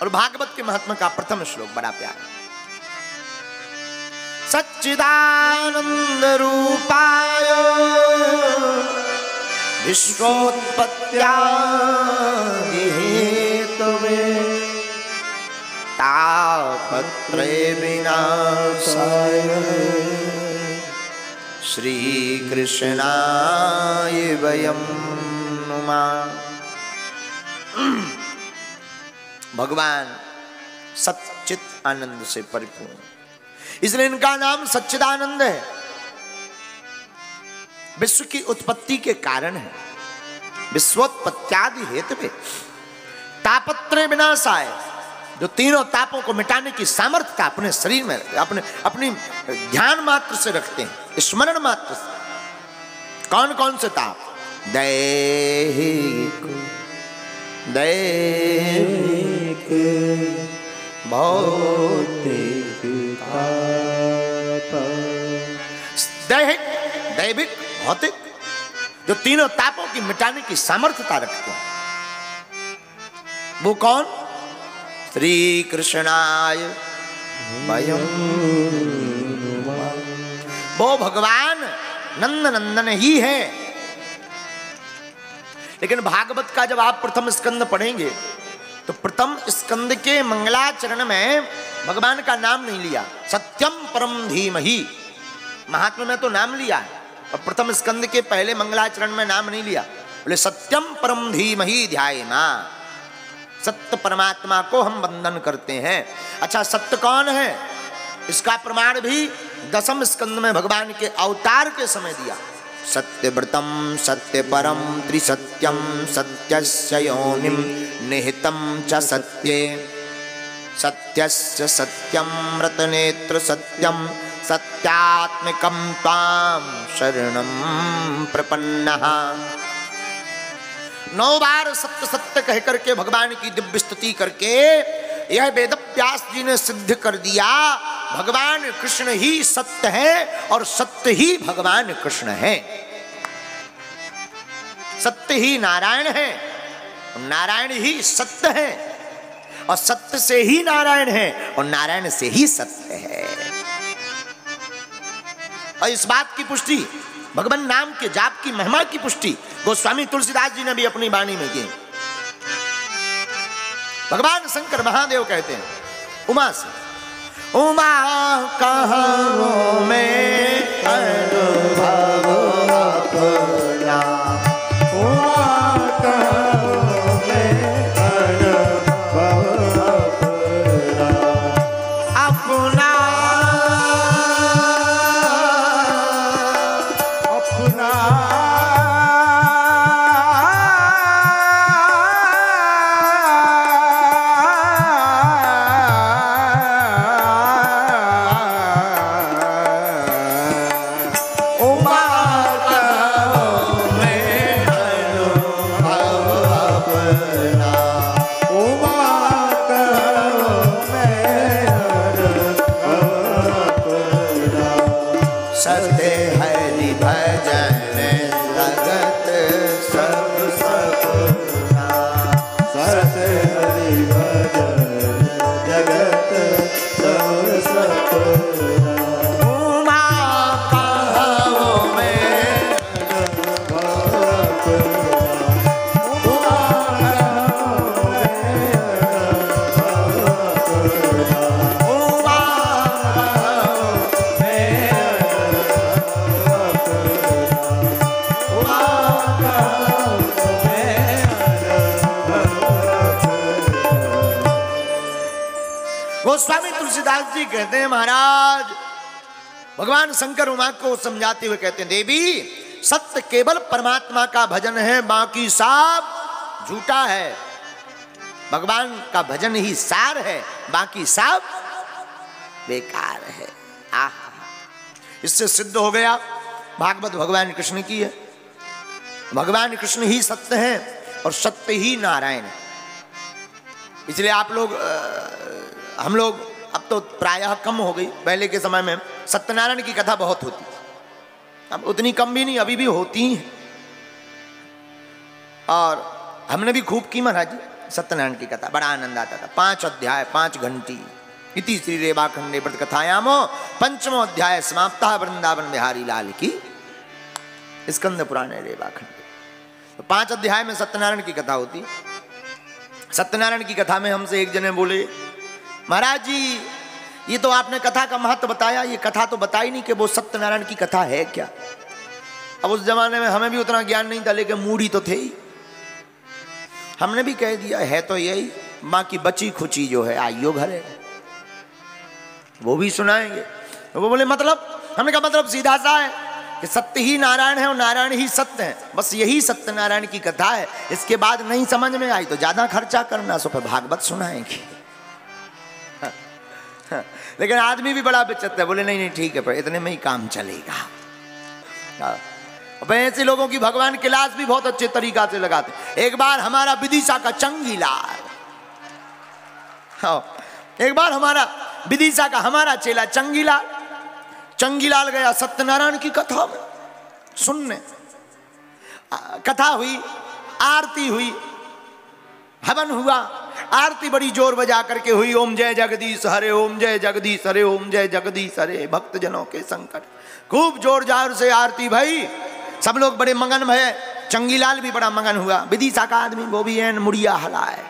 और भागवत के महात्मा का प्रथम श्लोक बड़ा प्यारा। सच्चिदानंद रूपाय विश्वोत्पत्त्यादि हेतवे तापत्रय विनाशाय श्री कृष्णाय वयं नुमः। भगवान सच्चित आनंद से परिपूर्ण, इसलिए इनका नाम सच्चिदानंद है। विश्व की उत्पत्ति के कारण है, विश्वोत्पत्त्यादि हेतवे तापत्रय विनाशाय, जो तीनों तापों को मिटाने की सामर्थ्य अपने शरीर में, अपनी ध्यान मात्र से रखते हैं, स्मरण मात्र से। कौन कौन से ताप? दैहिक भौतिक दैविक भौतिक, जो तीनों तापों की मिटाने की सामर्थ्यता रखते हैं। वो कौन? श्री कृष्णाय वयं, वो भगवान नंद नंदन ही है। लेकिन भागवत का जब आप प्रथम स्कंद पढ़ेंगे तो प्रथम स्कंद के मंगलाचरण में भगवान का नाम नहीं लिया। सत्यम परम धीमहि, महात्मा में तो नाम लिया है, और प्रथम स्कंद के पहले मंगलाचरण में नाम नहीं लिया। बोले सत्यम परम धीमहि ध्यायेमा, सत्य परमात्मा को हम वंदन करते हैं। अच्छा, सत्य कौन है? इसका प्रमाण भी दसम स्कंद में भगवान के अवतार के समय दिया। सत्यव्रतम सत्य परम त्रिसत्यम सत्यस्य योनिम निहितम च सत्ये सत्यस्य सत्यम रतनेत्र सत्यम सत्यात्मकं त्वां शरणं प्रपन्नः। 9 बार सत्य सत्य कह करके भगवान की दिव्य स्तुति करके यह वेदव्यास जी ने सिद्ध कर दिया, भगवान कृष्ण ही सत्य है और सत्य ही भगवान कृष्ण है। सत्य ही नारायण है, नारायण ही सत्य है, और सत्य से ही नारायण है, और नारायण से ही सत्य है। और इस बात की पुष्टि, भगवान नाम के जाप की महिमा की पुष्टि गोस्वामी तुलसीदास जी ने भी अपनी वाणी में की। भगवान शंकर महादेव कहते हैं उमा से, उमा कहाँ में अनुभव अपना, उमा कहाँ में अनुभव अपना, अपना गोस्वामी तुलसीदास जी कहते हैं, महाराज भगवान शंकर उमा को समझाते हुए कहते हैं, देवी सत्य केवल परमात्मा का भजन है, बाकी सब झूठा है। भगवान का भजन ही सार है, बाकी सब बेकार है। आहा, इससे सिद्ध हो गया भागवत भगवान कृष्ण की है। भगवान कृष्ण ही सत्य है और सत्य ही नारायण है। इसलिए आप लोग हम लोग अब तो प्रायः कम हो गई, पहले के समय में सत्यनारायण की कथा बहुत होती थी, अब उतनी कम भी नहीं, अभी भी होती हैं। और हमने भी खूब की महाराज जी, सत्यनारायण की कथा, बड़ा आनंद आता था। 5 अध्याय 5 घंटी। इति श्री रेवाखंडे व्रत कथायामो पंचमो अध्याय समाप्ता वृंदावन बिहारी लाल की स्कंद पुराणे रेवाखंडे। तो 5 अध्याय में सत्यनारायण की कथा होती। सत्यनारायण की कथा में हमसे एक जने बोले, महाराज जी ये तो आपने कथा का महत्व बताया, ये कथा तो बताई नहीं कि वो सत्यनारायण की कथा है क्या। अब उस जमाने में हमें भी उतना ज्ञान नहीं था, लेकिन मूढ़ी तो थे ही। हमने भी कह दिया है तो यही, बाकी बची खुची जो है आइयो घरे, वो भी सुनाएंगे। तो वो बोले मतलब, हमने कहा मतलब सीधा सा है कि सत्य ही नारायण है और नारायण ही सत्य है, बस यही सत्यनारायण की कथा है। इसके बाद नहीं समझ में आई तो ज्यादा खर्चा करना, सो फिर भागवत सुनाएंगे। लेकिन आदमी भी बड़ा विचित्र है, बोले नहीं नहीं ठीक है, पर इतने में ही काम चलेगा। ऐसे लोगों की भगवान क्लास भी बहुत अच्छे तरीका से लगाते। एक बार हमारा विदिशा का चंगीलाल, एक बार हमारा विदिशा का हमारा चेला चंगीलाल गया सत्यनारायण की कथा में सुनने। कथा हुई, आरती हुई, हवन हुआ। आरती बड़ी जोर बजा करके हुई। ओम जय जगदीश हरे, ओम जय जगदीश हरे, ओम जय जगदीश हरे, भक्त जनों के संकट। खूब जोर जार से आरती भाई, सब लोग बड़े मगन भये। चंगीलाल भी बड़ा मगन हुआ। विदिशा का आदमी वो भी है, मुड़िया हलाए।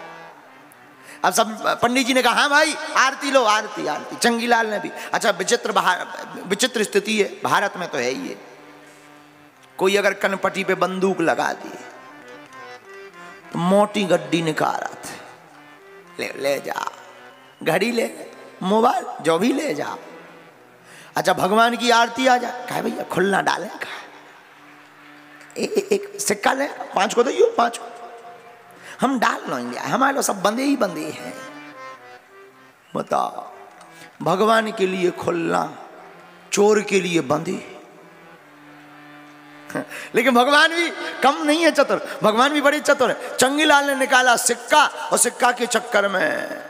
अब सब पंडित जी ने कहा हाँ भाई आरती लो, आरती आरती। चंगीलाल ने भी। अच्छा विचित्र स्थिति है, भारत में तो है ही है। कोई अगर कनपटी पे बंदूक लगा दी तो मोटी गड्डी निकालत, ले जा, घड़ी ले, मोबाइल जो भी ले जा। अच्छा भगवान की आरती आ जाए, कहे भैया खुलना डाले, एक सिक्का ले, 5 को दो, 5 को हम डाल लेंगे, हमारे लोग सब बंदे ही बंदे हैं। बताओ, भगवान के लिए खुलना, चोर के लिए बंदे। लेकिन भगवान भी कम नहीं है चतुर, भगवान भी बड़े चतुर है। चंगीलाल ने निकाला सिक्का, और सिक्का के चक्कर में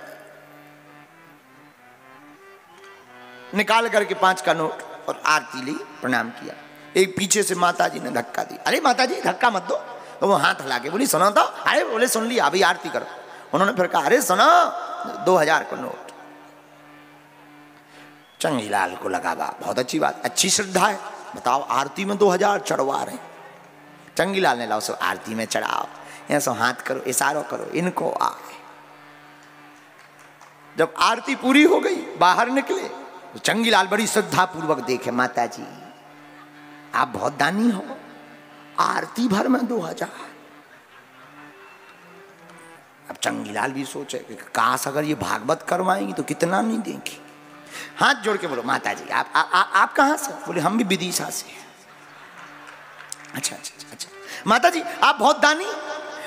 निकाल करके 5 का नोट और आरती ली, प्रणाम किया। एक पीछे से माता जी ने धक्का दी। अरे माता जी धक्का मत दो। तो वो हाथ हिला के बोली सुनो तो। अरे बोले सुन लिया, अभी आरती करो। उन्होंने फिर कहा अरे सुनो, 2000 का नोट। चंगीलाल को लगा बहुत अच्छी बात, अच्छी श्रद्धा है। बताओ आरती में 2000 चढ़वा रहे। चंगीलाल ने लाओ सो आरती में चढ़ाओ, ऐसा हाथ करो, इशारों करो, इनको आए। जब आरती पूरी हो गई, बाहर निकले तो चंगीलाल बड़ी श्रद्धा पूर्वक देखे, माता जी आप बहुत दानी हो, आरती भर में 2000। अब चंगीलाल भी सोचे कि काश अगर ये भागवत करवाएंगी तो कितना नहीं देंगी। हाथ जोड़ के बोलो माता जी आप कहाँ से? बोले हम भी विदिशा से। अच्छा अच्छा अच्छा माता जी आप बहुत दानी।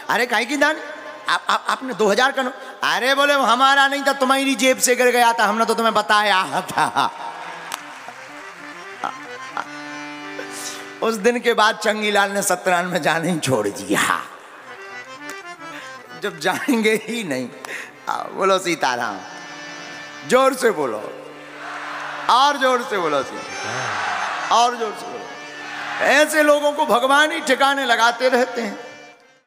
अरे काहे की दानी? आपने 2000 का नोट। अरे बोले वो हमारा नहीं था, तुम्हारी जेब से गिर गया था, हमने तो तुम्हें बताया था। उस दिन के बाद चंगीलाल ने सत्यनारायण में जाने ही छोड़ दिया। जब जाएंगे ही नहीं। बोलो सीताराम, जोर से बोलो, और जोर से बोलो, और जोर से बोलो। ऐसे लोगों को भगवान ही ठिकाने लगाते रहते हैं।